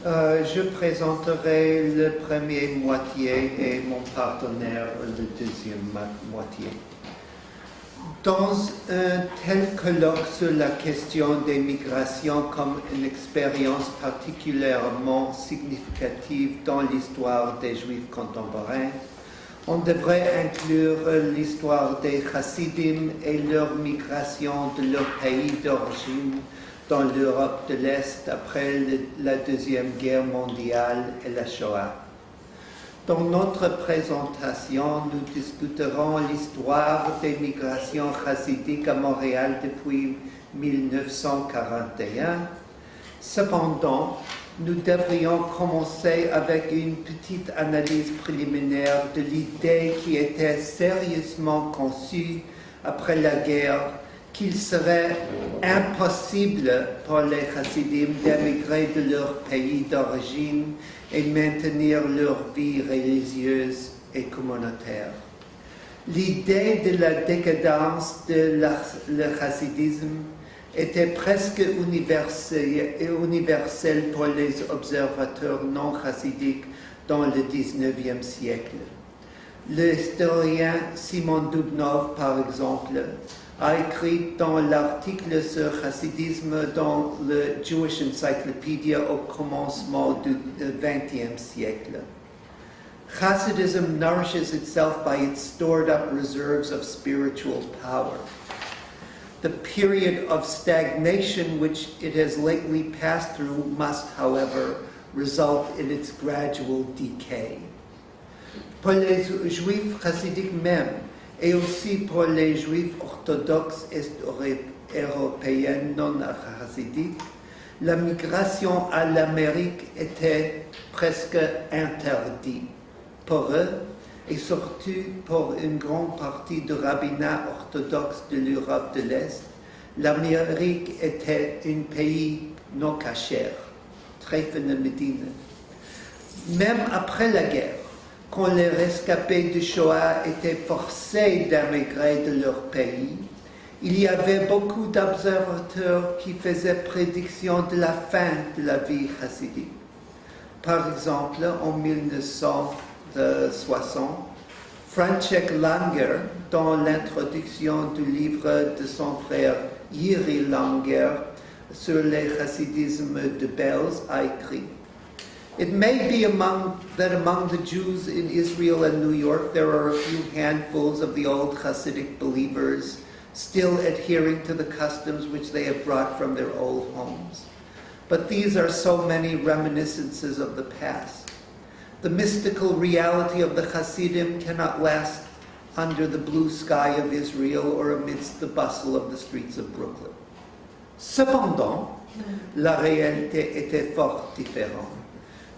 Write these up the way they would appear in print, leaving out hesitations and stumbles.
Je présenterai le premier moitié et mon partenaire le deuxième moitié. Dans un tel colloque sur la question des migrations comme une expérience particulièrement significative dans l'histoire des Juifs contemporains, on devrait inclure l'histoire des Chassidim et leur migration de leur pays d'origine dans l'Europe de l'Est après la Deuxième Guerre mondiale et la Shoah. Dans notre présentation, nous discuterons l'histoire des migrations chassidiques à Montréal depuis 1941. Cependant, nous devrions commencer avec une petite analyse préliminaire de l'idée qui était sérieusement conçue après la guerre qu'il serait impossible pour les chassidim d'émigrer de leur pays d'origine et maintenir leur vie religieuse et communautaire. L'idée de la décadence de le chassidisme était presque universelle pour les observateurs non chassidiques dans le XIXe siècle. L'historien Simon Dubnov, par exemple, a écrit dans l'article sur chassidisme dans le Jewish Encyclopedia au commencement du XXe siècle. Hasidism nourishes itself by its stored up reserves of spiritual power. The period of stagnation which it has lately passed through must, however, result in its gradual decay. Pour les Juifs chassidiques même, et aussi pour les Juifs orthodoxes est-européens non chassidiques, la migration à l'Amérique était presque interdite pour eux et surtout pour une grande partie du rabbinat orthodoxe de l'Europe de l'Est. L'Amérique était un pays non caché, très Medina. Même après la guerre, quand les rescapés de Shoah étaient forcés d'émigrer de leur pays, il y avait beaucoup d'observateurs qui faisaient prédiction de la fin de la vie chassidique. Par exemple, en 1960, František Langer, dans l'introduction du livre de son frère Yiri Langer sur le chassidisme de Belz, a écrit: It may be among the Jews in Israel and New York there are a few handfuls of the old Hasidic believers still adhering to the customs which they have brought from their old homes. But these are so many reminiscences of the past. The mystical reality of the Hasidim cannot last under the blue sky of Israel or amidst the bustle of the streets of Brooklyn. Cependant, la réalité était fort différente.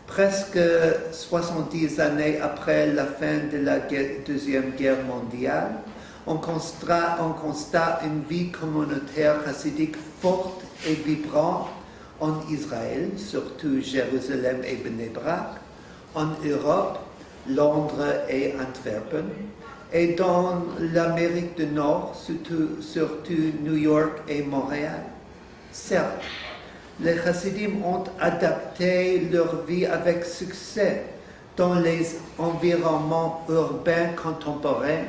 Presque 70 années après la fin de la Deuxième Guerre mondiale, on constate une vie communautaire chassidique forte et vibrante en Israël, surtout Jérusalem et Bnei Brak, en Europe, Londres et Antwerpen, et dans l'Amérique du Nord, surtout New York et Montréal. Certes, les chassidim ont adapté leur vie avec succès dans les environnements urbains contemporains,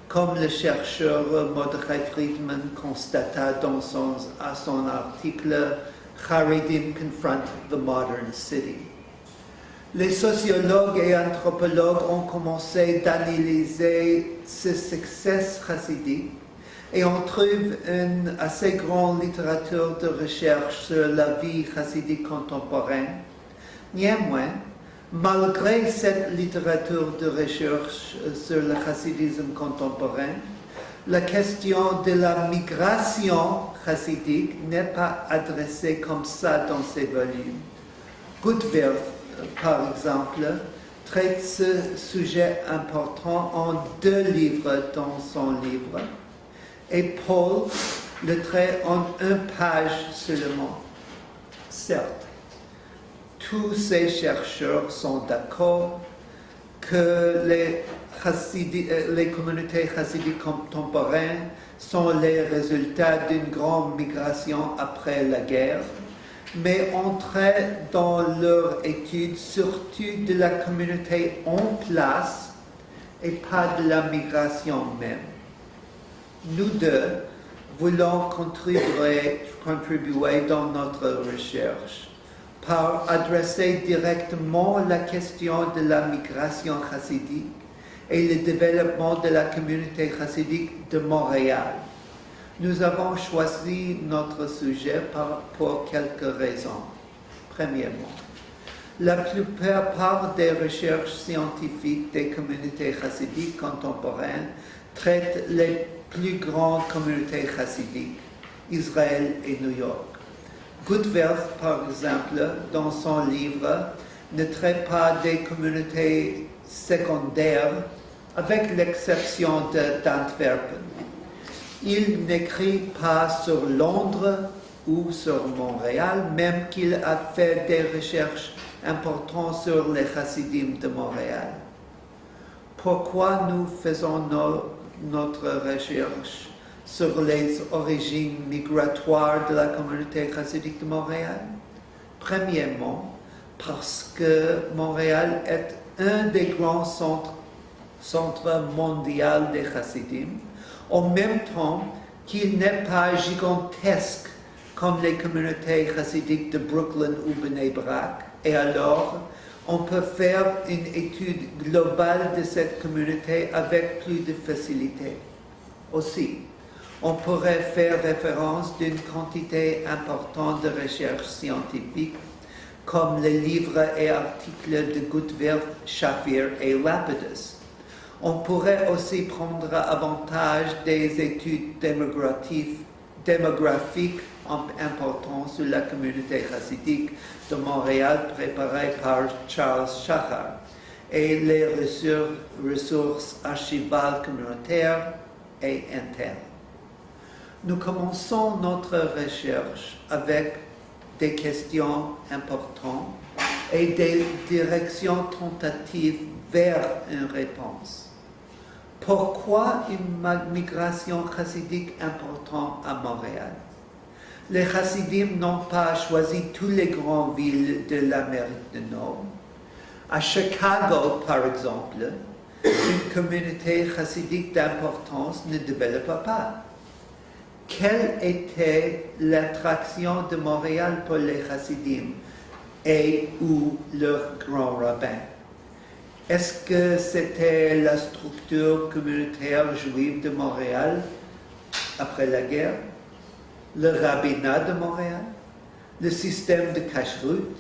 comme le chercheur Mordechai Friedman constata dans son article Haredim Confront the Modern City. Les sociologues et anthropologues ont commencé d'analyser ce succès chassidique et on trouve une assez grande littérature de recherche sur la vie chassidique contemporaine. Néanmoins, malgré cette littérature de recherche sur le chassidisme contemporain, la question de la migration chassidique n'est pas adressée comme ça dans ces volumes. Gutwerth, par exemple, traite ce sujet important en 2 livres dans son livre, et Paul le traite en 1 page seulement. Certes, tous ces chercheurs sont d'accord que les communautés chassidiques contemporaines sont les résultats d'une grande migration après la guerre, mais on traite dans leur étude surtout de la communauté en place et pas de la migration même. Nous deux voulons contribuer dans notre recherche par adresser directement la question de la migration chassidique et le développement de la communauté chassidique de Montréal. Nous avons choisi notre sujet pour quelques raisons. Premièrement, la plupart des recherches scientifiques des communautés chassidiques contemporaines traitent les plus grandes communautés chassidiques, Israël et New York. Gutwerth, par exemple, dans son livre, ne traite pas des communautés secondaires, avec l'exception d'Antwerpen. Il n'écrit pas sur Londres ou sur Montréal, même qu'il a fait des recherches importantes sur les chassidim de Montréal. Pourquoi nous faisons notre recherche sur les origines migratoires de la communauté chassidique de Montréal? Premièrement, parce que Montréal est un des grands centres mondiaux des chassidim, en même temps qu'il n'est pas gigantesque comme les communautés chassidiques de Brooklyn ou Bnei Brak, et alors on peut faire une étude globale de cette communauté avec plus de facilité. Aussi, on pourrait faire référence d'une quantité importante de recherches scientifiques comme les livres et articles de Gutwerth, Shafir et Lapidus. On pourrait aussi prendre avantage des études démographiques importantes sur la communauté chassidique de Montréal préparées par Charles Shachar et les ressources archivales communautaires et internes. Nous commençons notre recherche avec des questions importantes et des directions tentatives vers une réponse. Pourquoi une migration chassidique importante à Montréal? Les chassidim n'ont pas choisi toutes les grandes villes de l'Amérique du Nord. À Chicago, par exemple, une communauté chassidique d'importance ne développa pas. Quelle était l'attraction de Montréal pour les chassidim et ou leurs grands rabbins? Est-ce que c'était la structure communautaire juive de Montréal après la guerre, le rabbinat de Montréal, le système de cacheroute,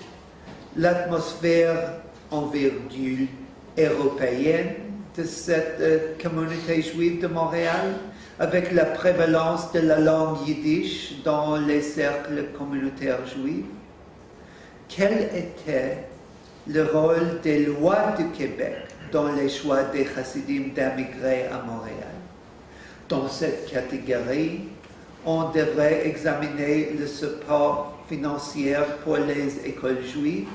l'atmosphère envergure européenne de cette communauté juive de Montréal, avec la prévalence de la langue yiddish dans les cercles communautaires juifs? Quel était le rôle des lois du Québec dans les choix des chassidim d'émigrer à Montréal? Dans cette catégorie, on devrait examiner le support financier pour les écoles juives,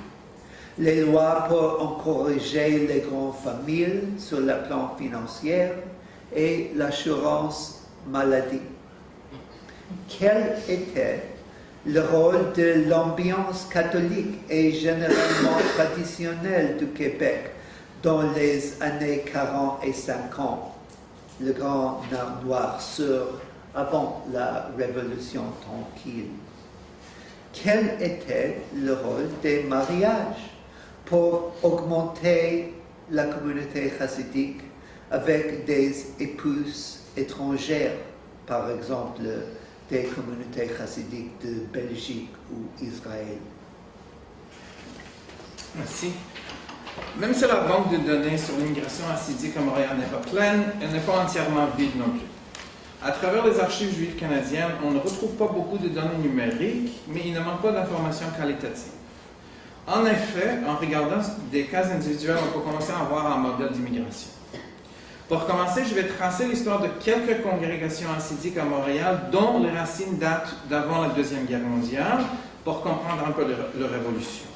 les lois pour encourager les grandes familles sur le plan financier et l'assurance maladie. Quel était le rôle de l'ambiance catholique et généralement traditionnelle du Québec dans les années 40 et 50, le grand noir sur avant la Révolution tranquille? Quel était le rôle des mariages pour augmenter la communauté chassidique avec des épouses étrangères, par exemple des communautés chassidiques de Belgique ou Israël? Merci. Même si la banque de données sur l'immigration hassidique à Montréal n'est pas pleine, elle n'est pas entièrement vide non plus. À travers les archives juives canadiennes, on ne retrouve pas beaucoup de données numériques, mais il ne manque pas d'informations qualitatives. En effet, en regardant des cas individuels, on peut commencer à voir un modèle d'immigration. Pour commencer, je vais tracer l'histoire de quelques congrégations hassidiques à Montréal dont les racines datent d'avant la Deuxième Guerre mondiale pour comprendre un peu leur évolution.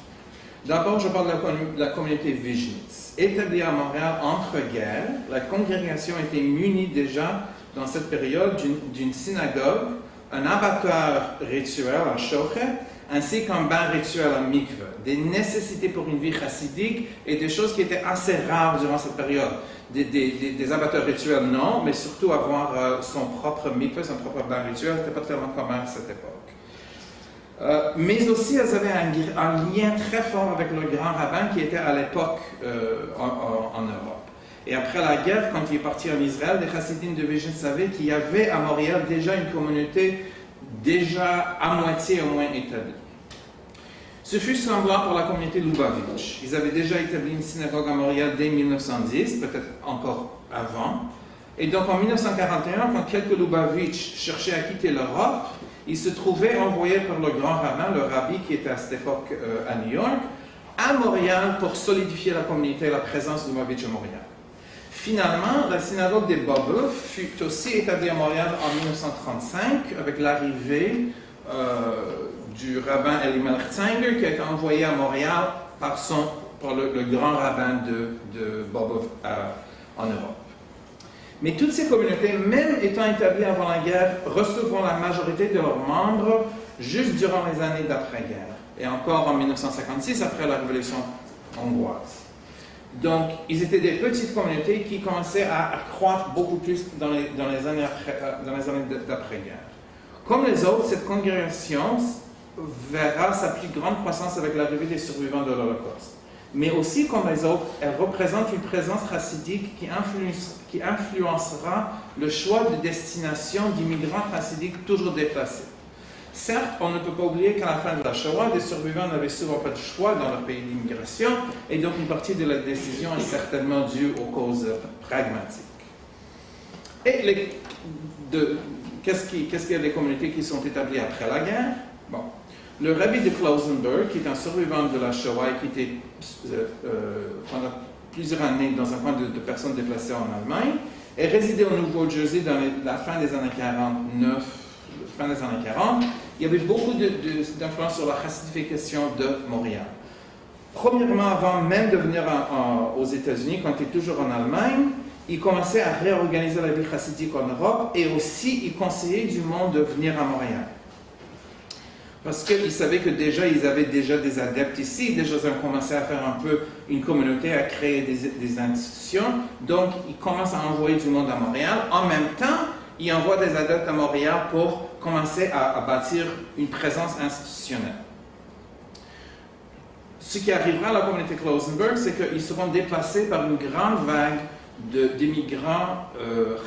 D'abord, je parle de la communauté Vignitz. Établie à Montréal entre-guerres, la congrégation était munie déjà dans cette période d'une synagogue, un abattoir rituel à Shochet ainsi qu'un bain rituel à mikveh, des nécessités pour une vie chassidique et des choses qui étaient assez rares durant cette période. Des abattoirs rituels, non, mais surtout avoir son propre mikveh, son propre bain rituel, ce n'était pas tellement commun à cette époque. Mais aussi, elles avaient un lien très fort avec le grand rabbin qui était à l'époque en Europe. Et après la guerre, quand il est parti en Israël, les chassidim de Vizhin savaient qu'il y avait à Montréal déjà une communauté déjà à moitié au moins établie. Ce fut semblant pour la communauté Lubavitch. Ils avaient déjà établi une synagogue à Montréal dès 1910, peut-être encore avant. Et donc en 1941, quand quelques Lubavitch cherchaient à quitter l'Europe, ils se trouvaient envoyés par le grand rabbin, le rabbi qui était à cette époque à New York, à Montréal pour solidifier la communauté et la présence de Lubavitch à Montréal. Finalement, la synagogue des Bobeuf fut aussi établie à Montréal en 1935 avec l'arrivée du rabbin Elimelech Zeinger qui a été envoyé à Montréal par le grand rabbin de Bobeuf en Europe. Mais toutes ces communautés, même étant établies avant la guerre, recevront la majorité de leurs membres juste durant les années d'après-guerre et encore en 1956 après la révolution hongroise. Donc, ils étaient des petites communautés qui commençaient à croître beaucoup plus dans les années d'après-guerre. Comme les autres, cette congrégation verra sa plus grande croissance avec l'arrivée des survivants de l'Holocauste. Mais aussi, comme les autres, elle représente une présence chassidique qui influencera le choix de destination d'immigrants chassidiques toujours déplacés. Certes, on ne peut pas oublier qu'à la fin de la Shoah, des survivants n'avaient souvent pas de choix dans leur pays d'immigration, et donc une partie de la décision est certainement due aux causes pragmatiques. Et qu'est-ce qu'il y a des communautés qui sont établies après la guerre? Bon. Le rabbi de Klausenberg, qui est un survivant de la Shoah et qui était pendant plusieurs années dans un camp de personnes déplacées en Allemagne, est résidé au Nouveau-Jersey dans la fin des années 49. Fin des années 40, il y avait beaucoup d'influence sur la chassidification de Montréal. Premièrement, avant même de venir aux États-Unis, quand il était toujours en Allemagne, il commençait à réorganiser la vie chassidique en Europe et aussi il conseillait du monde de venir à Montréal. Parce qu'il savait que déjà, ils avaient déjà des adeptes ici, déjà ils ont commencé à faire un peu une communauté, à créer des institutions, donc il commence à envoyer du monde à Montréal. En même temps, il envoie des adeptes à Montréal pour commencer à bâtir une présence institutionnelle. Ce qui arrivera à la communauté Klausenberg, c'est qu'ils seront déplacés par une grande vague d'immigrants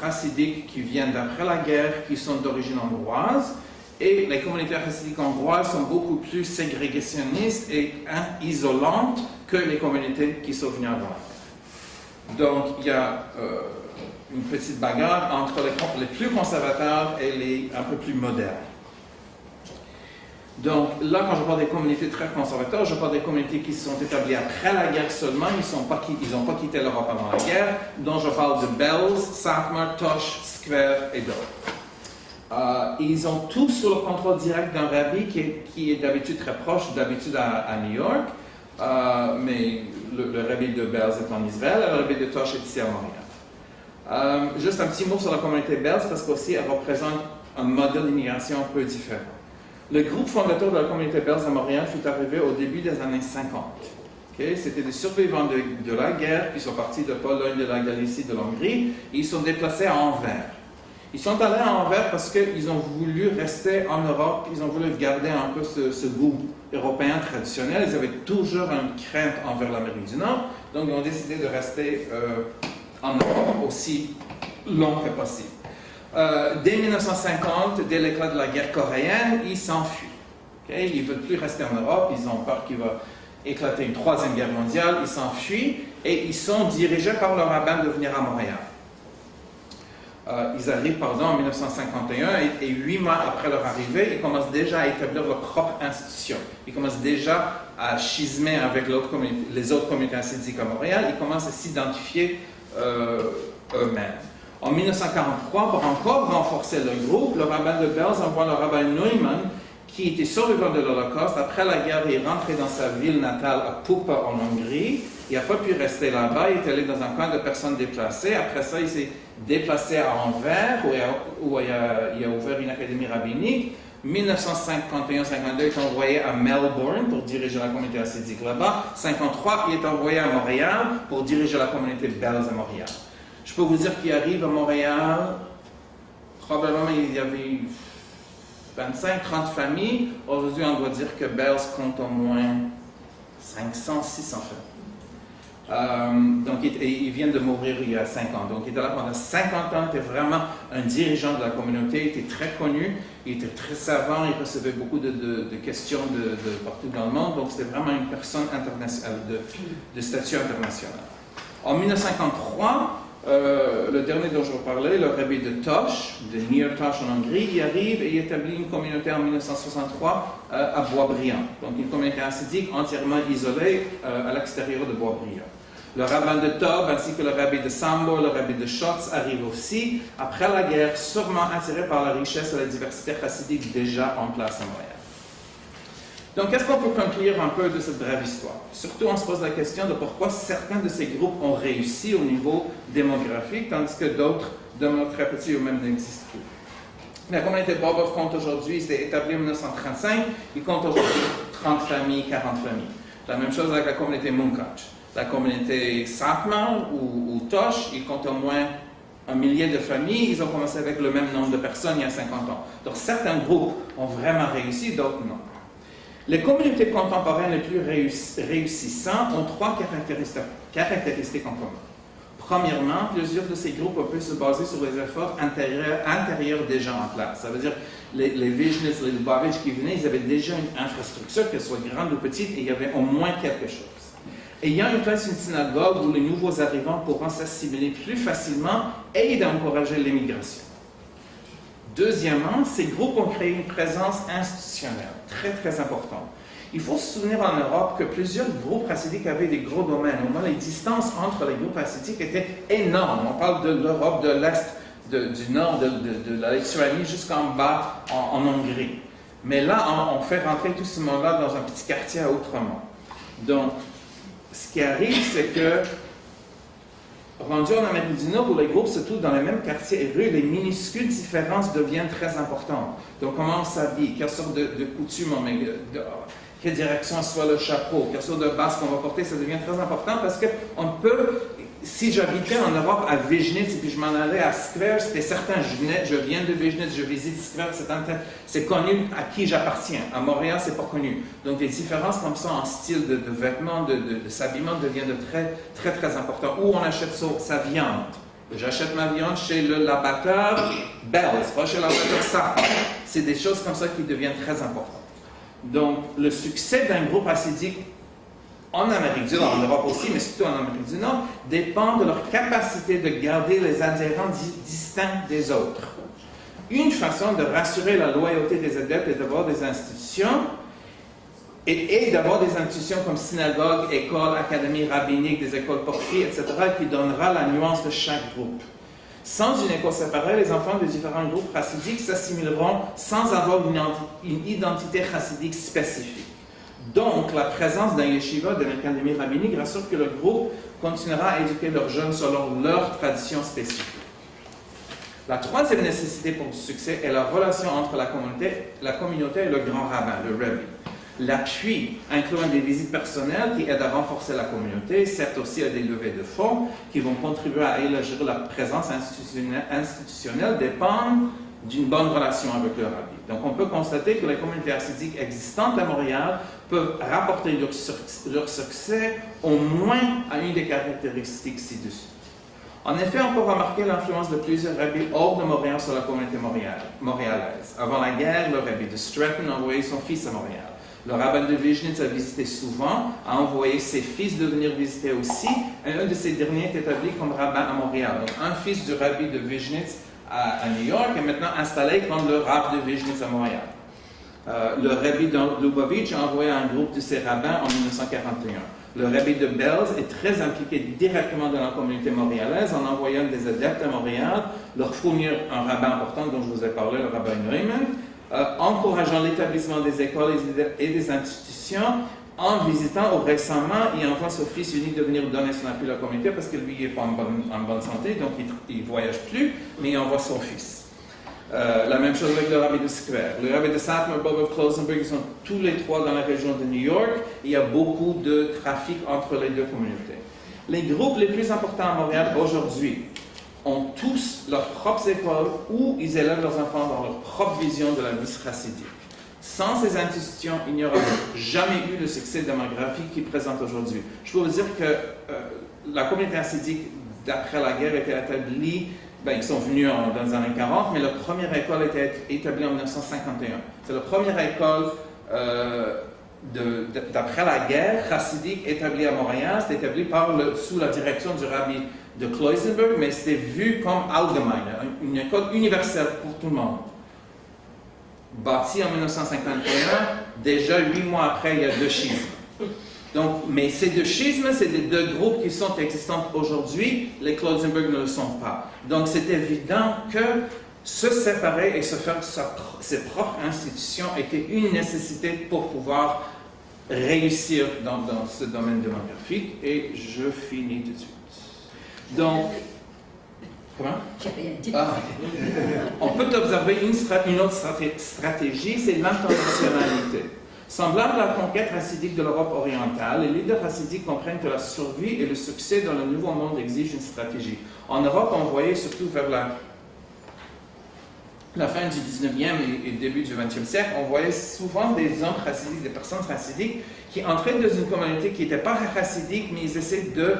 chassidiques qui viennent d'après la guerre, qui sont d'origine hongroise, et les communautés chassidiques hongroises sont beaucoup plus ségrégationnistes et isolantes que les communautés qui sont venues avant la guerre. Donc, il y a une petite bagarre entre les plus conservateurs et les un peu plus modernes. Donc là, quand je parle des communautés très conservateurs, je parle des communautés qui se sont établies après la guerre seulement, ils n'ont pas quitté l'Europe avant la guerre, dont je parle de Belz, Satmar, Tosh, Square et d'autres. Ils ont tous sous le contrôle direct d'un rabbi qui est d'habitude très proche, d'habitude à New York, mais le rabbi de Belz est en Israël, et le rabbi de Tosh est ici à Montréal. Juste un petit mot sur la communauté belge, parce qu'aussi elle représente un modèle d'immigration un peu différent. Le groupe fondateur de la communauté belge à Montréal fut arrivé au début des années 50. Okay? C'était des survivants de la guerre qui sont partis de Pologne, de la Galicie, de l'Hongrie, et ils sont déplacés à Anvers. Ils sont allés à Anvers parce qu'ils ont voulu rester en Europe, ils ont voulu garder un peu ce goût européen traditionnel. Ils avaient toujours une crainte envers l'Amérique du Nord, donc ils ont décidé de rester en Europe aussi long que possible. Dès 1950, dès l'éclat de la guerre coréenne, ils s'enfuient. Okay? Ils ne veulent plus rester en Europe, ils ont peur qu'il va éclater une troisième guerre mondiale, ils s'enfuient et ils sont dirigés par le rabbin de venir à Montréal. Ils arrivent en 1951 et 8 mois après leur arrivée, ils commencent déjà à établir leur propre institution. Ils commencent déjà à schismer avec les autres communautés chassidiques à Montréal, ils commencent à s'identifier eux-mêmes. En 1943, pour encore renforcer le groupe, le rabbin de Belz envoie le rabbin Neumann, qui était survivant de l'Holocauste. Après la guerre, il est rentré dans sa ville natale à Pupa, en Hongrie. Il n'a pas pu rester là-bas, il est allé dans un camp de personnes déplacées. Après ça, il s'est déplacé à Anvers, où il a ouvert une académie rabbinique. 1951-52, il est envoyé à Melbourne pour diriger la communauté hassidique là-bas. 1953, il est envoyé à Montréal pour diriger la communauté belge à Montréal. Je peux vous dire qu'il arrive à Montréal, probablement il y avait 25-30 familles. Aujourd'hui, on doit dire que Bells compte au moins 500-600 familles. Donc, il vient de mourir il y a 5 ans. Donc, il était là pendant 50 ans. Il était vraiment un dirigeant de la communauté. Il était très connu. Il était très savant. Il recevait beaucoup de questions de partout dans le monde. Donc, c'était vraiment une personne internationale, de statut international. En 1953, le dernier dont je vous parlais, le rabbi de Tosh, de Nier-Tosh en Hongrie, il arrive et il établit une communauté en 1963 à Boisbriand. Donc une communauté hassidique entièrement isolée à l'extérieur de Boisbriand. Le rabbin de Tob ainsi que le rabbi de Sambo, le rabbi de Schotz arrivent aussi, après la guerre, sûrement attirés par la richesse et la diversité chassidique déjà en place à Montréal. Donc, qu'est-ce qu'on peut conclure un peu de cette brève histoire? Surtout, on se pose la question de pourquoi certains de ces groupes ont réussi au niveau démographique, tandis que d'autres demeurent très petits ou même n'existent plus. La communauté Bobov compte aujourd'hui, c'était établi en 1935, il compte aujourd'hui 30 familles, 40 familles. La même chose avec la communauté Munkach. La communauté Sakma ou Tosh, il compte au moins 1 millier de familles, ils ont commencé avec le même nombre de personnes il y a 50 ans. Donc, certains groupes ont vraiment réussi, d'autres non. Les communautés contemporaines les plus réussissantes ont 3 caractéristiques en commun. Premièrement, plusieurs de ces groupes peuvent se baser sur les efforts intérieurs des gens en place. Ça veut dire les Vizhnitz, les Lubavitch qui venaient, ils avaient déjà une infrastructure, qu'elle soit grande ou petite, et il y avait au moins quelque chose. Ayant une place, une synagogue où les nouveaux arrivants pourront s'assimiler plus facilement et d'encourager l'immigration. Deuxièmement, ces groupes ont créé une présence institutionnelle très, très importante. Il faut se souvenir en Europe que plusieurs groupes hassidiques avaient des gros domaines. Au moins, les distances entre les groupes hassidiques étaient énormes. On parle de l'Europe de l'Est, du nord, de la Lituanie jusqu'en bas en Hongrie. Mais là, on fait rentrer tout ce monde-là dans un petit quartier à Outremont. Donc, ce qui arrive, c'est que rendu en Amérique du Nord, où les groupes se trouvent dans les mêmes quartiers et rues, les minuscules différences deviennent très importantes. Donc, comment on s'habille, quelle sorte de coutume on met, quelle direction soit le chapeau, quelle sorte de basque on va porter, ça devient très important parce qu'on peut, si j'habitais en Europe à Vizhnitz et puis je m'en allais à Skver, c'était certain, je viens de Vizhnitz, je visite Skver, c'est connu à qui j'appartiens. À Montréal, c'est pas connu. Donc les différences comme ça en style de vêtements, de s'habillement deviennent très, très, très importantes. Où on achète sa viande. J'achète ma viande chez l'abatteur Bells, pas chez l'abatteur Safar. C'est des choses comme ça qui deviennent très importantes. Donc le succès d'un groupe hassidique en Amérique du Nord, en Europe aussi, mais surtout en Amérique du Nord, dépend de leur capacité de garder les adhérents distincts des autres. Une façon de rassurer la loyauté des adeptes est d'avoir des institutions, et d'avoir des institutions comme synagogue, école, académie rabbinique, des écoles portées, etc., qui donnera la nuance de chaque groupe. Sans une école séparée, les enfants de différents groupes chassidiques s'assimileront sans avoir une identité chassidique spécifique. Donc, la présence d'un yeshiva, d'une académie rabbinique, rassure que le groupe continuera à éduquer leurs jeunes selon leurs traditions spécifiques. La troisième nécessité pour le succès est la relation entre la communauté et le grand rabbin, le rabbi. L'appui, incluant des visites personnelles qui aident à renforcer la communauté, certes aussi à des levées de fonds qui vont contribuer à élargir la présence institutionnelle, dépendent d'une bonne relation avec le rabbi. Donc, on peut constater que les communautés hassidiques existantes à Montréal peuvent rapporter leur succès au moins à une des caractéristiques ci-dessus. En effet, on peut remarquer l'influence de plusieurs rabbis hors de Montréal sur la communauté montréalaise. Avant la guerre, le rabbi de Stratton a envoyé son fils à Montréal. Le rabbin de Vizhnitz a visité souvent, a envoyé ses fils de venir visiter aussi, et un de ces derniers est établi comme rabbin à Montréal. Donc, un fils du rabbi de Vizhnitz à New York est maintenant installé comme le rabbin de Vizhnitz à Montréal. Le rabbi de Lubavitch a envoyé un groupe de ses rabbins en 1941. Le rabbi de Bells est très impliqué directement dans la communauté montréalaise en envoyant des adeptes à Montréal, leur fournir un rabbin important dont je vous ai parlé, le rabbin Neumann, encourageant l'établissement des écoles et des institutions, en visitant récemment, il envoie son fils unique de venir donner son appui à la communauté parce que lui n'est pas en bonne santé, donc il ne voyage plus, mais il envoie son fils. La même chose avec le rabbi de Square. Le rabbi de Satmar, Bob of Klosenberg, ils sont tous les trois dans la région de New York. Il y a beaucoup de trafic entre les deux communautés. Les groupes les plus importants à Montréal aujourd'hui ont tous leurs propres écoles où ils élèvent leurs enfants dans leur propre vision de la vie chassidique. Sans ces institutions, il n'y aurait jamais eu le succès démographique qu'ils présentent aujourd'hui. Je peux vous dire que la communauté chassidique, d'après la guerre, était établie. Ils sont venus dans les années 40, mais leur première école était établie en 1951. C'est la première école d'après la guerre chassidique établie à Montréal. C'était établi sous la direction du rabbi de Kloisenberg, mais c'était vu comme allgemeine, une école universelle pour tout le monde. Bâtie en 1951, déjà 8 mois après, il y a 2 schismes. Donc, mais ces 2 schismes, c'est les 2 groupes qui sont existants aujourd'hui. Les Kloisenberg ne le sont pas. Donc, c'est évident que se séparer et se faire ses propres institutions était une nécessité pour pouvoir réussir dans ce domaine démographique. Et je finis tout de suite. Donc, comment? On peut observer une autre stratégie, c'est l'intentionnalité. Semblable à la conquête chassidique de l'Europe orientale, les leaders chassidiques comprennent que la survie et le succès dans le Nouveau Monde exigent une stratégie. En Europe, on voyait surtout vers la fin du 19e et début du 20e siècle, on voyait souvent des hommes chassidiques, des personnes chassidiques qui entraient dans une communauté qui n'était pas chassidique, mais ils essaient de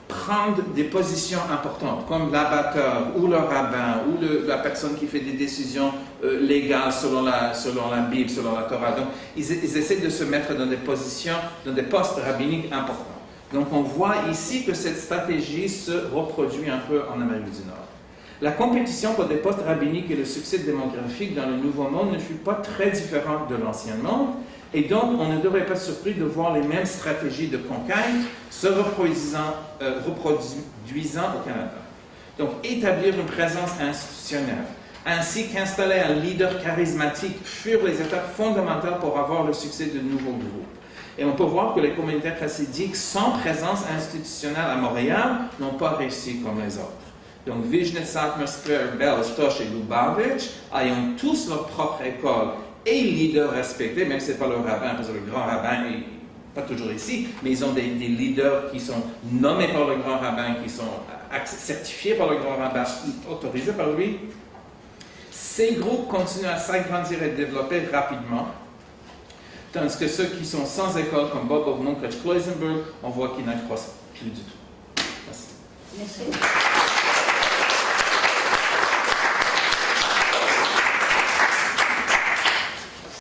prendre des positions importantes, comme l'abatteur, ou le rabbin, ou la personne qui fait des décisions légales selon la Bible, selon la Torah. Donc, ils essaient de se mettre dans des positions, dans des postes rabbiniques importants. Donc, on voit ici que cette stratégie se reproduit un peu en Amérique du Nord. La compétition pour des postes rabbiniques et le succès démographique dans le Nouveau Monde ne fut pas très différent de l'Ancien Monde, et donc on ne devrait pas être surpris de voir les mêmes stratégies de conquête se reproduisant au Canada. Donc, établir une présence institutionnelle, ainsi qu'installer un leader charismatique furent les étapes fondamentales pour avoir le succès de nouveaux groupes. Et on peut voir que les communautés chassidiques sans présence institutionnelle à Montréal n'ont pas réussi comme les autres. Donc, Vizhnitz, Satmar, Square, Belz, Tosh et Lubavitch ayant tous leur propre école et leaders respectés, même si ce n'est pas le rabbin, parce que le grand rabbin n'est pas toujours ici, mais ils ont des leaders qui sont nommés par le grand rabbin, qui sont certifiés par le grand rabbin, autorisés par lui. Ces groupes continuent à s'agrandir et développer rapidement, tandis que ceux qui sont sans école, comme Bob of Munkach, Kloisenberg, on voit qu'ils n'accroissent plus du tout. Merci. Merci.